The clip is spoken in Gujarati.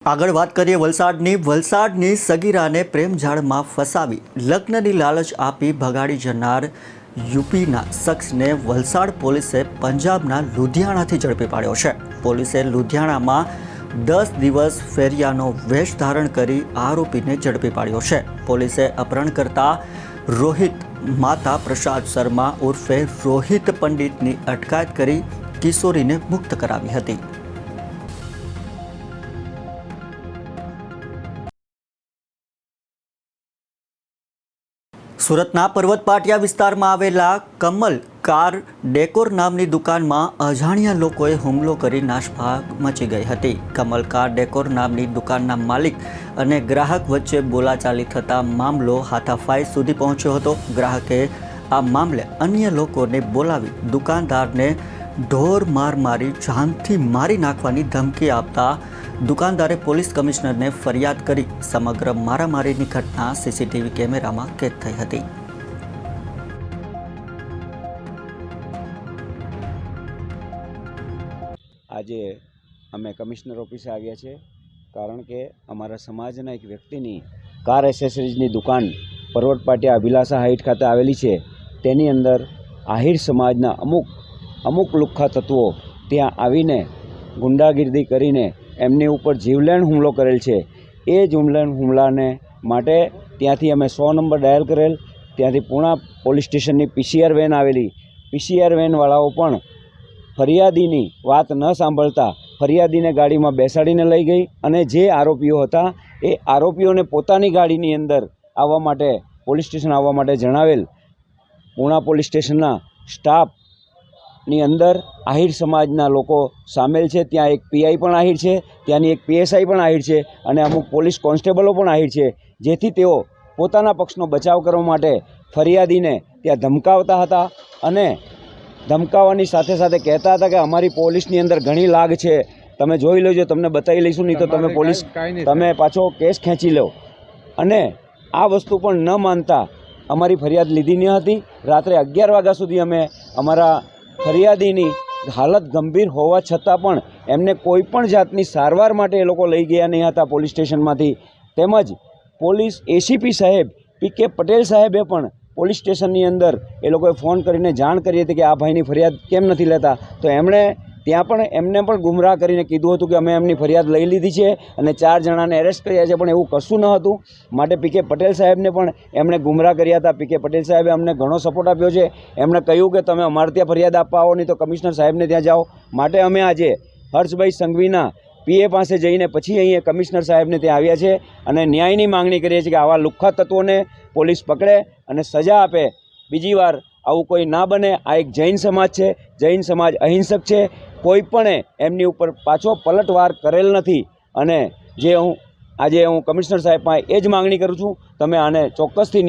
આગળ વાત કરીએ વલસાડની સગીરાને પ્રેમજાળમાં ફસાવી લગ્નની લાલચ આપી ભગાડી જનાર યુપીના શખ્સને વલસાડ પોલીસે પંજાબના લુધિયાણાથી ઝડપી પાડ્યો છે। પોલીસે લુધિયાણામાં 10 દિવસ ફેરિયાનો વેશ ધારણ કરી આરોપીને ઝડપી પાડ્યો છે। પોલીસે અપહરણકર્તા રોહિત માતા પ્રસાદ શર્મા ઉર્ફે રોહિત પંડિતની અટકાયત કરી કિશોરીને મુક્ત કરાવી હતી। સુરતના પર્વત પાટિયા વિસ્તારમાં આવેલા કમલ કાર ડેકોર નામની દુકાનમાં અજાણ્યા લોકોએ હુમલો કરી નાસભાગ મચી ગઈ હતી। કમલ કાર ડેકોર નામની દુકાનના માલિક અને ગ્રાહક વચ્ચે બોલાચાલી થતા મામલો હાથાપાઈ સુધી પહોંચ્યો હતો। ગ્રાહકે આ મામલે અન્ય લોકોને બોલાવી દુકાનદારને ઢોર માર મારી જાનથી મારી નાખવાની ધમકી આપતા દુકાનદારે પોલીસ કમિશનરને ફરિયાદ કરી। સમગ્ર મારામારીની ઘટના સીસીટીવી કેમેરામાં કેદ થઈ હતી। આજે અમે કમિશનર ઓફિસે આવ્યા છે કારણ કે અમારા સમાજના એક વ્યક્તિની કાર એસેસરીઝની દુકાન પર્વત પાટિયા અભિલાષા હાઇટ ખાતે આવેલી છે। તેની અંદર આહિર સમાજના અમુક લુખ્ખા તત્વો ત્યાં આવીને ગુંડાગીરી કરીને એમની ઉપર જીવલેણ હુમલો કરેલ છે। એ જીવલેણ હુમલાને માટે ત્યાંથી અમે 100 નંબર ડાયલ કરેલ। ત્યાંથી પૂણા પોલીસ સ્ટેશનની PCR વેન આવેલી। PCR વેનવાળાઓ પણ ફરિયાદીની વાત ન સાંભળતા ફરિયાદીને ગાડીમાં બેસાડીને લઈ ગઈ અને જે આરોપીઓ હતા એ આરોપીઓને પોતાની ગાડીની અંદર આવવા માટે પોલીસ સ્ટેશન આવવા માટે જણાવેલ। પૂણા પોલીસ સ્ટેશનના સ્ટાફની અંદર આહિર સમાજના લોકો સામેલ છે। ત્યાં એક PI પણ આહિર છે, ત્યાંની એક PSI પણ આહિર છે અને અમુક પોલીસ કોન્સ્ટેબલો પણ આહિર છે, જેથી તેઓ પોતાના પક્ષનો બચાવ કરવા માટે ફરિયાદીને ત્યાં ધમકાવતા હતા અને ધમકાવવાની સાથે સાથે કહેતા હતા કે અમારી પોલીસની અંદર ઘણી લાગ છે, તમે જોઈ લેજો, તમને બતાવી લઈશું, નહીં તો તમે પોલીસ તમે પાછો કેસ ખેંચી લો। અને આ વસ્તુ પણ ન માનતા અમારી ફરિયાદ લીધી ન હતી। રાત્રે 11 વાગ્યા સુધી અમે અમારા ફરિયાદીની હાલત ગંભીર હોવા છતાં પણ એમને કોઈ પણ જાતની સારવાર માટે એ લોકો લઈ ગયા નહીં હતા પોલીસ સ્ટેશનમાંથી। તેમજ પોલીસ ACP સાહેબ PK પટેલ સાહેબે પણ પોલીસ સ્ટેશનની અંદર એ લોકોએ ફોન કરીને જાણ કરી હતી કે આ ભાઈની ફરિયાદ કેમ નથી લેતા, તો એમણે ત્યાં પણ એમને પણ ગુમરાહ કરીને કીધું હતું કે અમે એમની ફરિયાદ લઈ લીધી છે અને 4 જણાને એરેસ્ટ કર્યા છે, પણ એવું કશું ન હતું। માટે PK પટેલ સાહેબને પણ એમણે ગુમરાહ કર્યા હતા। PK પટેલ સાહેબે અમને ઘણો સપોર્ટ આપ્યો છે। એમણે કહ્યું કે તમે અમારે ત્યાં ફરિયાદ આપવા આવો, નહીં તો કમિશનર સાહેબને ત્યાં જાઓ। માટે અમે આજે હર્ષભાઈ સંઘવીના PA પાસે જઈને પછી અહીંયા કમિશનર સાહેબને ત્યાં આવ્યા છે અને ન્યાયની માંગણી કરીએ છીએ કે આવા લુખ્ખા તત્વોને પોલીસ પકડે અને સજા આપે। બીજી વાર આવું કોઈ ના બને। આ એક જૈન સમાજ છે, જૈન સમાજ અહિંસક છે, કોઈ પણ એમની ઉપર પાછો પલટવાર કરેલ નથી અને જે આજે હું કમિશનર સાહેબ પાસે એ જ માંગણી કરું છું, તમે આને ચોક્કસથી